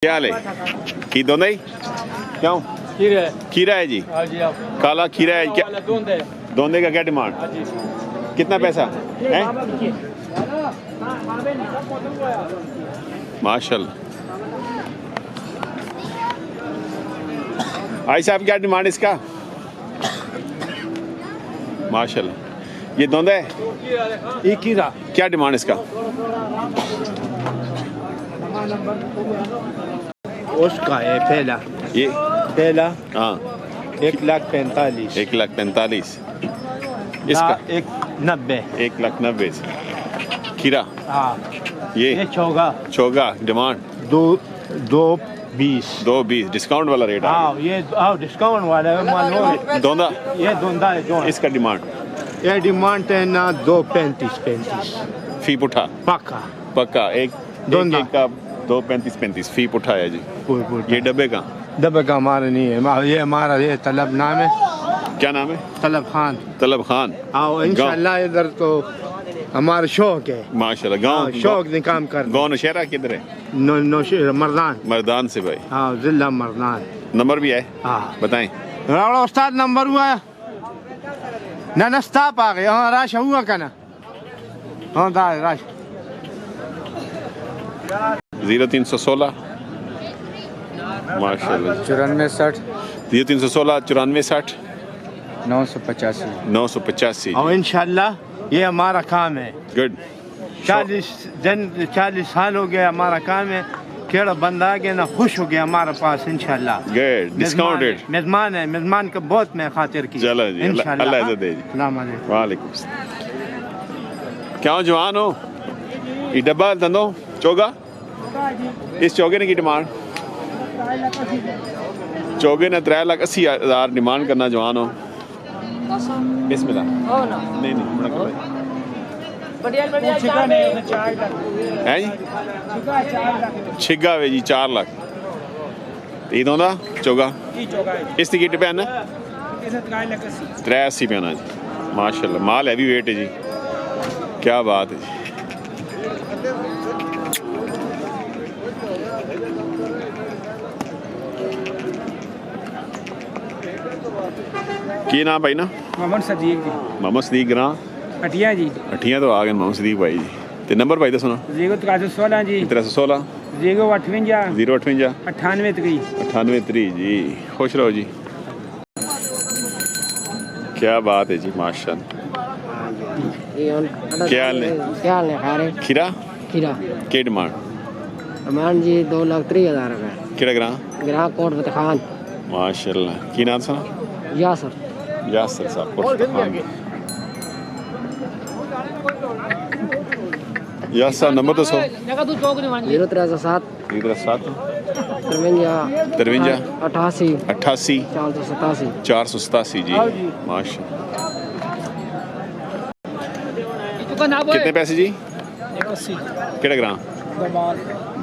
क्या हाल है? की दोंदा ही क्यों? खीरा है जी। काला खीरा है क्या? दोंदे का क्या डिमांड? कितना पैसा है? माशाल्लाह। आई साहब क्या डिमांड इसका? माशाल्लाह। ये दोंदा है? ये खीरा क्या डिमांड इसका? उसका है पहला ये हाँ 1,45,000 1,45,000 इसका 1,90,000 1,90,000 से खीरा। हाँ ये चोगा डिमांड 2,20 2,20 डिस्काउंट वाला रेट है। हाँ ये डिस्काउंट वाला है दोंदा ये दोंदा है जो इसका डिमांड ये डिमांड है ना 2,35,35 फी पुठा पक्का एक दोंदा का 2,35,35 फी पुठा है जी। ये डब्बे का हमारा नहीं है ये हमारा ये तलब नाम है। क्या नाम है? तलब खान हाँ इंशाल्लाह इधर तो हमारा शौक है माशाल्लाह। गाँव शौक ने काम कर गाँव नौशहरा किधर है? मर्दान से भाई। हाँ जिला मर्दान नंबर भी है हाँ बताएं। रावड़ा उस्ताद नंबर हुआ ना नस्ताप आ गया हाँ राश हुआ का ना हाँ दा राश 0316 माशाल्लाह 9460 0316 9460 985 और इंशाल्लाह ये हमारा काम है। गुड 40 साल हो गया हमारा काम है। केड़ा बंदा आ गया ना खुश हो गया हमारे पास इंशाल्लाह। गुड डिस्काउंटेड मेहमान है मेहमान का बहुत मैं खातिर की चलो जी अल्लाह इज्जत दे जी। वालेकुम क्या जवान हो? ये डब्बा दंदो चोगा इस चौगे ने की डिमांड चौगे ने 3,80,000 डिमांड करना जवान हो। बिस्मिल्लाह नहीं है जी छिगा वे जी 4 लाख ये दोंदा चौगा इसकी किट पे ना 380 पे आना जी। माशाल्लाह माल हैवी वेट है जी क्या बात है जी। की नाम भाई ना? मोहम्मद सदीक जी। मोहम्मद सदीक ग्रां अठिया जी। अठियां तो आ गए मोहम्मद सदीक भाई जी। ते नंबर भाई दसो ना। 0316 जी 316 058 058 98 जी। खुश रहो जी। क्या बात है जी माशाल्लाह। क्या हाल है? खीरा के डिमांड जी 2,30,000 रुपये। केड़ा ग्रां? ग्राहक कोट फतेह खान। माशाल्लाह की नाम सुना? यासर साहब कोट खान। यासर नंबर दसो। 0,307 0,307 53 88 88 487 487 जी माशाल्लाह। कितने पैसे जी? 81 केड़ा ग्रां?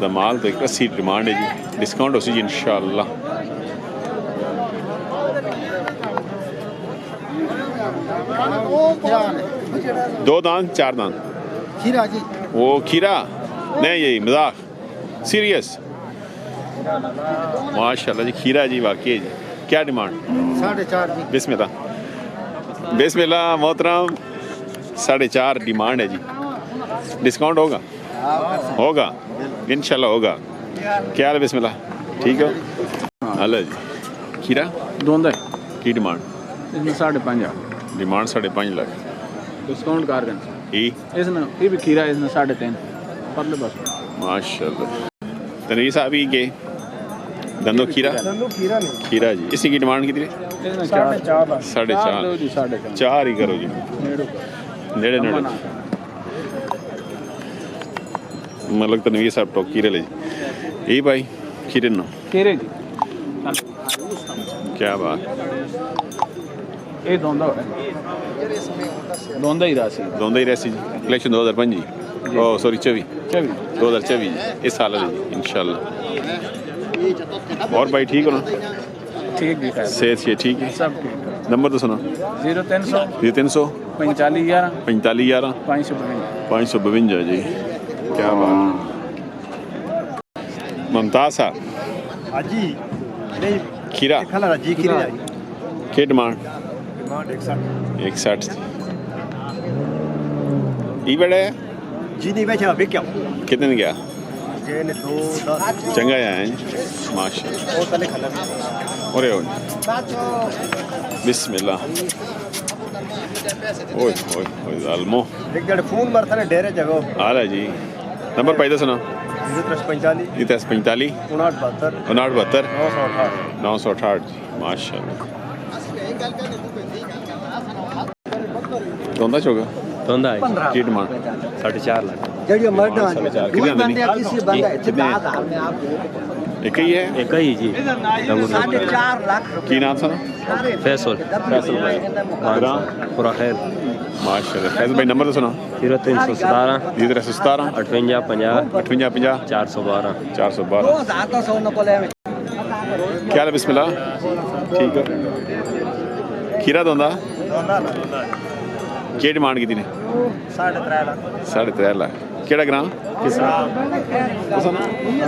दमाल तो 81 डिमांड है जी डिस्काउंट हो सी जी इंशाल्लाह। दो दान 4 दान खीरा जी वो खीरा नहीं यही मजाक सीरियस माशाल्लाह जी खीरा जी वाकई जी क्या डिमांड? 4.5 जी बिस्मिल्लाह मोहतरम 4.5 डिमांड है जी डिस्काउंट होगा इंशाल्लाह होगा। क्या हाल है? बिस्मिल्लाह ठीक हो? हेलो जी खीरा दोंदा की डिमांड? इसमें 5.5 डिमांड 5.5 लाख डिस्काउंट कर दें इसने ये भी खीरा इसने 3.5 परले बस माशाल्लाह। तनवीर साहब ही के दंदो खीरा जी इसी की डिमांड कितनी? 4.5 4 ही करो जी नेड़े मतलब तनवीर साहब टॉक खीरे ले जी यही भाई खीरे नो खीरे जी क्या बात ये दोंदा ही राशि जी इलेक्शन 2005 जी ओ सॉरी 2024 जी इस साल है जी इंशाल्लाह। और भाई ठीक हो ना? ठीक जी सेहत से ठीक है सब ठीक नंबर तो सुना। 0300 300 45 11 552 जी क्या बात। मुमताज साहब हाजी नहीं खीरा खाला राजी खीरे जाई के डिमांड डिमांड 160 ई बड़ा है जी नहीं बेचा बिक क्या कितने में गया ये ने 2 10 चंगा है माशाल्लाह और तले खाला ओरे ओए बिस्मिल्लाह ओए ओए ओए जालमो एक जड़ फोन मारता ने डेरे जगह आला जी नंबर पाई दो सुना 0345 45 5972 5972 968 968 माशाल्लाह दोंदा चोगा धंधा है की डिमांड 4.5 लाख जड़ियो मर्द 4.5 कितने आंदे नहीं किसी बंदा कितने एक ही है एक ही जी 4.5 लाख की नाम सुना फैसल फैसल भाई ग्राम पूरा खैर माशाल्लाह फैसल भाई नंबर तो सुना 0317 1317 58 50 58 50 412 412 2000 100 न कोले क्या हाल है बिस्मिल्लाह ठीक है खीरा दोंदा की डिमांड की ने 3.5 लाख 3.5 लाख केड़ा ग्राम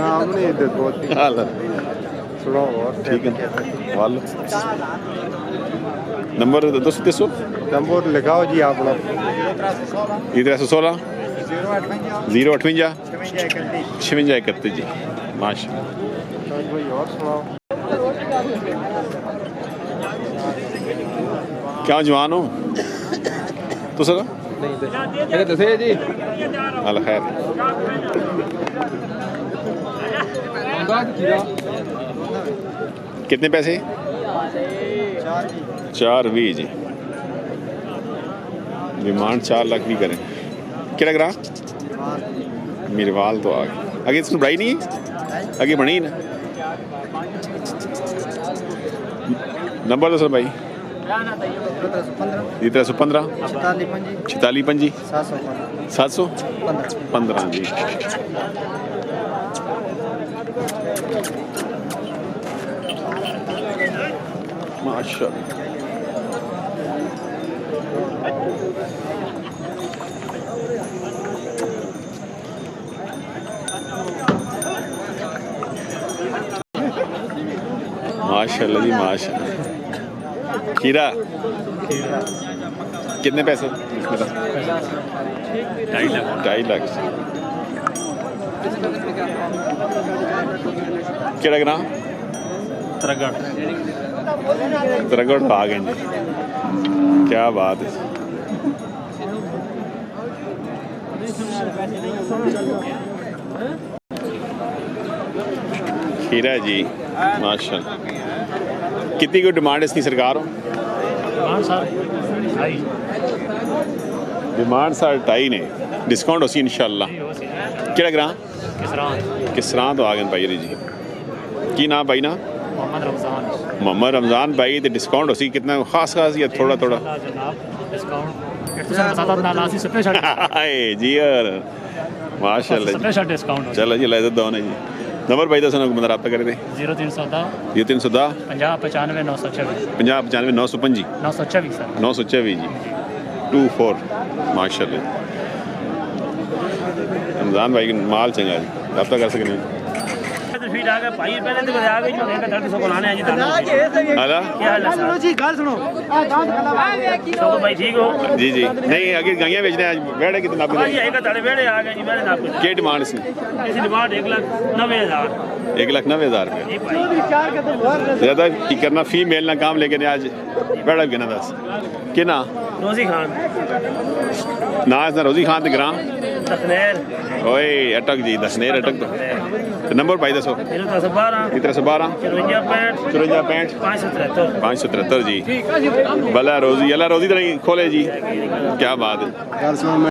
हमने इधर बहुत हाल सुनो और ठीक है वाल नंबर दसो नंबर लिखाओ जी आप लोग 1316 058 56 56 जी माशा कोई और सुनाओ क्या जवान हो तो सर जी अल खैर कितने पैसे 4.20 जी डिमांड 4 लाख भी करें केड़ा ग्राह मीरवाल तो आ गए आगे इसमें बढ़ाई नहीं है आगे बनी ही ना नंबर दो सर भाई 1315 46 5 715 जी माशाल्लाह माशाल्लाह जी माशाल्लाह खीरा कितने पैसे इसमें 2.5 लाख केड़ा ग्राम तरगढ़ आ गए जी क्या बात है खीरा जी माशाल्लाह कितनी कोई डिमांड इसकी सरकार हो डिमांड 2.5 ने डिस्काउंट होसी इंशाल्लाह केड़ा ग्रां किसरां तो आ गए भाई जी की नाम भाई ना मोहम्मद रमजान भाई तो डिस्काउंट होसी कितना खास खास या थोड़ा थोड़ा जी यार माशाल्लाह चलो जी लाइजत दो ना जी नंबर भाई दस बंदा रब्ता करे थे 0310 0310 50 95 926 924 जी 24 माशाल्लाह रमजान भाई माल चंगा जी रब्ता कर सकते हैं जी जी नहीं आगे गाइयाँ बेचने आज वेड़े कितने क्या डिमांड इसमें 1,90,000 रुपये ज़्यादा की करना फीमेल ना काम लेके आज वेड़ा भी कहना दस कि ना रोजी खान ना इसना रोजी खान तो ग्राम ओए अटक जी दसनेर अटक तो नंबर भाई दसो 1312 54 573 जी भला रोजी अल्लाह रोजी तो नहीं खोले जी क्या बात है